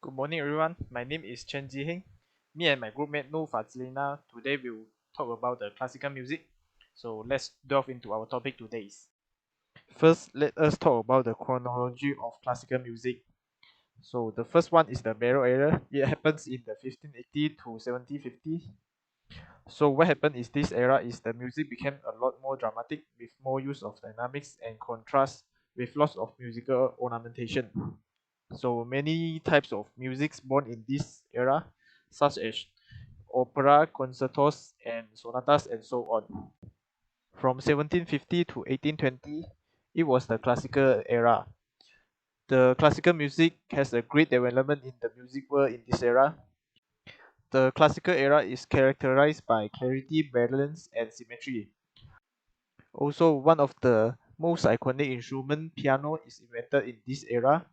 Good morning, everyone. My name is Chen Jiheng. Me and my groupmate No Fazlina today will talk about the classical music. So let's delve into our topic today. First, let us talk about the chronology of classical music. So the first one is the Baroque era. It happens in the 1580 to 1750. So what happened is this era is the music became a lot more dramatic with more use of dynamics and contrast with lots of musical ornamentation. So many types of musics born in this era, such as opera, concertos, and sonatas, and so on. From 1750 to 1820, it was the classical era. The classical music has a great development in the music world in this era. The classical era is characterized by clarity, balance, and symmetry. Also, one of the most iconic instrument, piano, is invented in this era.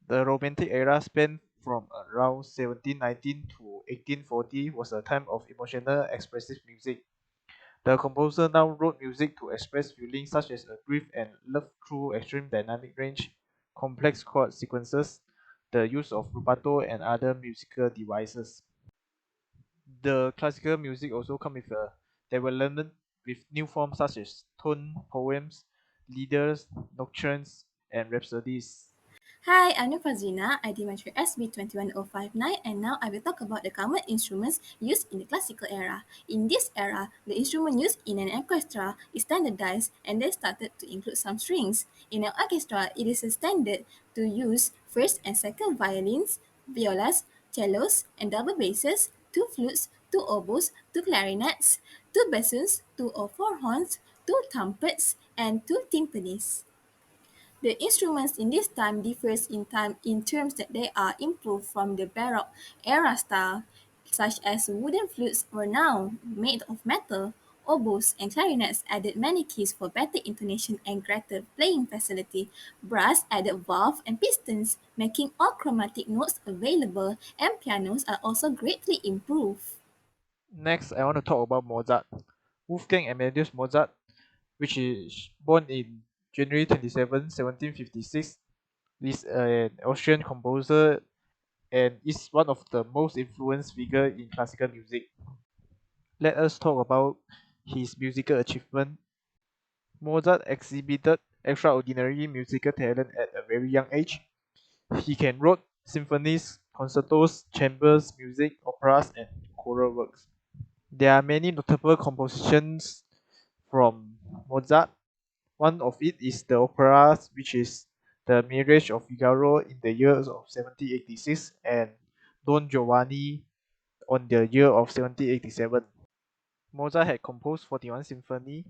The Romantic era spanned from around 1719 to 1840 was a time of emotional expressive music. The composer now wrote music to express feelings such as grief and love through extreme dynamic range, complex chord sequences, the use of rubato and other musical devices. The classical music also come with a development with new forms such as tone poems, lieders, nocturnes, and rhapsodies. Hi, I'm Fazina. I did my SB21059 and now I will talk about the common instruments used in the classical era. In this era, the instrument used in an orchestra is standardized and they started to include some strings. In an orchestra, it is a standard to use first and second violins, violas, cellos, and double basses, two flutes, two oboes, two clarinets, two bassoons, two or four horns, two trumpets, and two timpanis. The instruments in this time differs in time in terms that they are improved from the Baroque era style, such as wooden flutes were now made of metal, oboes and clarinets added many keys for better intonation and greater playing facility, brass added valve and pistons, making all chromatic notes available, and pianos are also greatly improved. Next, I want to talk about Mozart. Wolfgang Amadeus Mozart, which is born in January 27, 1756, is an Austrian composer and is one of the most influenced figure in classical music. Let us talk about his musical achievement. Mozart exhibited extraordinary musical talent at a very young age. He can wrote symphonies, concertos, chambers music, operas, and choral works. There are many notable compositions from Mozart. One of it is the opera, which is The Marriage of Figaro in the years of 1786 and Don Giovanni on the year of 1787. Mozart had composed 41 symphony.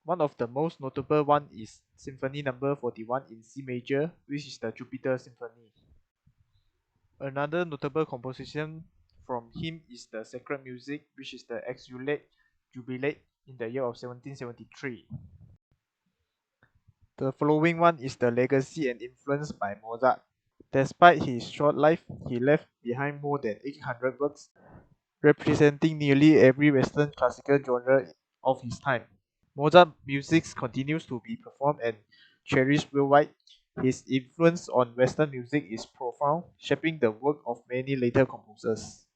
One of the most notable one is Symphony Number 41 in C major, which is the Jupiter Symphony. Another notable composition from him is the Sacred Music, which is the Exultate Jubilate in the year of 1773. The following one is the legacy and influence by Mozart. Despite his short life, he left behind more than 800 works, representing nearly every Western classical genre of his time. Mozart music continues to be performed and cherished worldwide. His influence on Western music is profound, shaping the work of many later composers.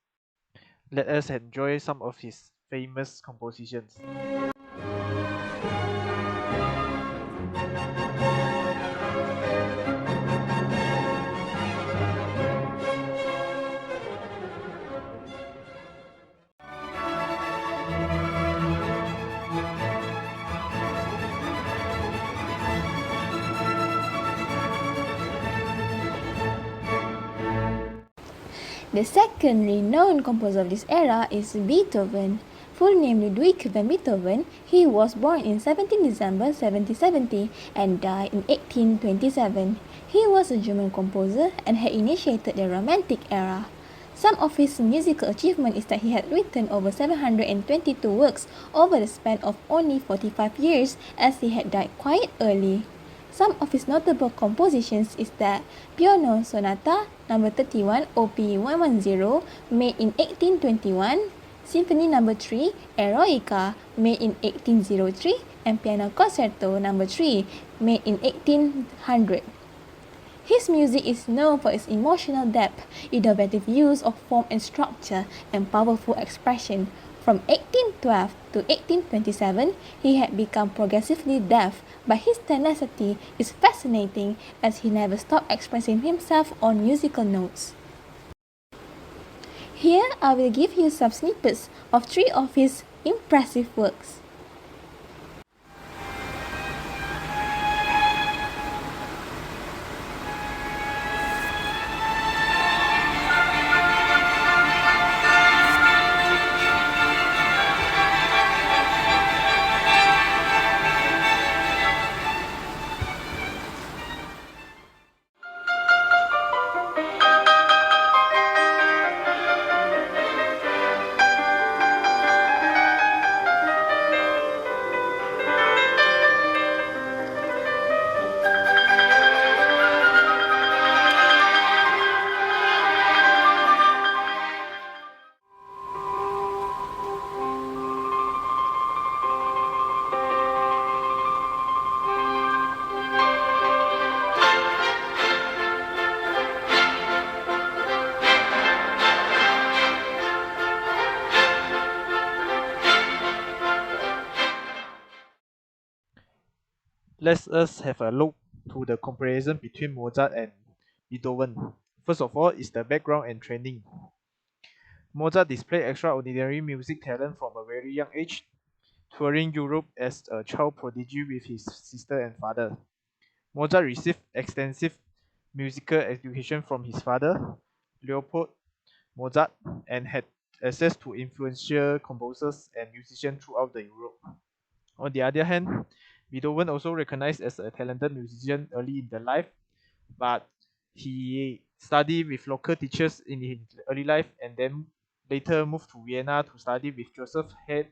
Let us enjoy some of his famous compositions. The second renowned composer of this era is Beethoven. Full name Ludwig van Beethoven, he was born in 17 December 1770 and died in 1827. He was a German composer and had initiated the Romantic era. Some of his musical achievement is that he had written over 722 works over the span of only 45 years as he had died quite early. Some of his notable compositions is that Piano Sonata number 31 OP 110 made in 1821, Symphony number 3 Eroica made in 1803 and Piano Concerto number 3 made in 1800. His music is known for its emotional depth, innovative use of form and structure, and powerful expression. From 1812 to 1827, he had become progressively deaf, but his tenacity is fascinating as he never stopped expressing himself on musical notes. Here I will give you some snippets of three of his impressive works. Let us have a look to the comparison between Mozart and Beethoven. First of all is the background and training. Mozart displayed extraordinary music talent from a very young age, touring Europe as a child prodigy with his sister and father. Mozart received extensive musical education from his father, Leopold Mozart, and had access to influential composers and musicians throughout the Europe. On the other hand, Beethoven also recognized as a talented musician early in the life, but he studied with local teachers in his early life and then later moved to Vienna to study with Joseph Haydn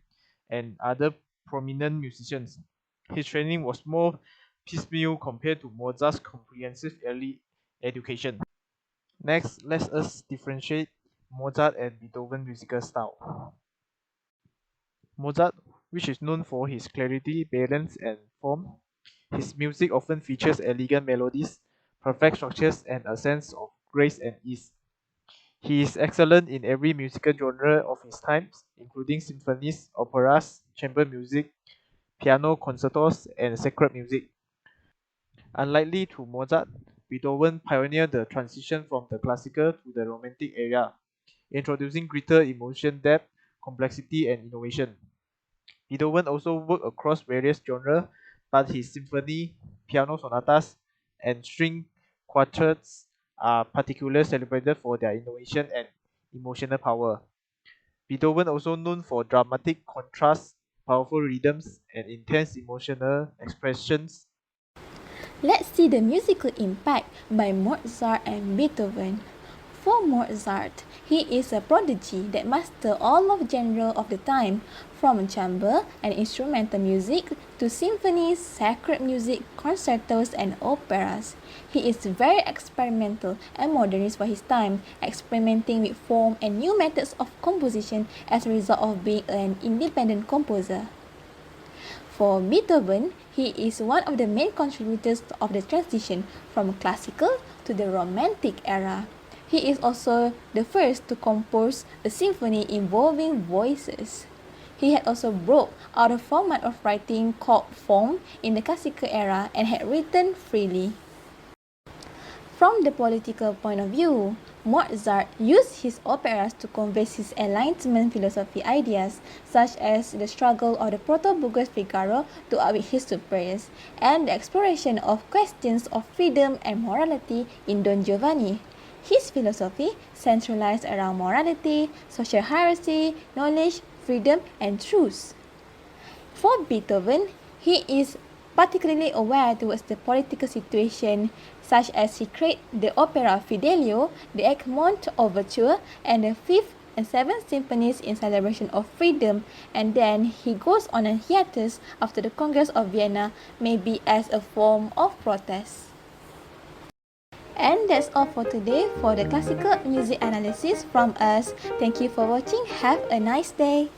and other prominent musicians. His training was more piecemeal compared to Mozart's comprehensive early education. Next, let us differentiate Mozart and Beethoven's musical style. Mozart, which is known for his clarity, balance, and form, his music often features elegant melodies, perfect structures, and a sense of grace and ease. He is excellent in every musical genre of his times, including symphonies, operas, chamber music, piano concertos, and sacred music. Unlikely to Mozart, Beethoven pioneered the transition from the classical to the romantic era, introducing greater emotion depth, complexity, and innovation. Beethoven also worked across various genres, but his symphony, piano sonatas, and string quartets are particularly celebrated for their innovation and emotional power. Beethoven also known for dramatic contrasts, powerful rhythms, and intense emotional expressions. Let's see the musical impact by Mozart and Beethoven. For Mozart, he is a prodigy that mastered all of genres of the time, from chamber and instrumental music to symphonies, sacred music, concertos, and operas. He is very experimental and modernist for his time, experimenting with form and new methods of composition as a result of being an independent composer. For Beethoven, he is one of the main contributors of the transition from classical to the Romantic era. He is also the first to compose a symphony involving voices. He had also broke out of format of writing called form in the classical era and had written freely. From the political point of view, Mozart used his operas to convey his Enlightenment philosophy ideas, such as the struggle of the proto-bourgeois Figaro to outwit his superiors, and the exploration of questions of freedom and morality in Don Giovanni. His philosophy centralized around morality, social hierarchy, knowledge, freedom, and truth. For Beethoven, he is particularly aware towards the political situation, such as he created the opera Fidelio, the Egmont Overture, and the 5th and 7th symphonies in celebration of freedom, and then he goes on a hiatus after the Congress of Vienna, maybe as a form of protest. And that's all for today for the classical music analysis from us. Thank you for watching. Have a nice day.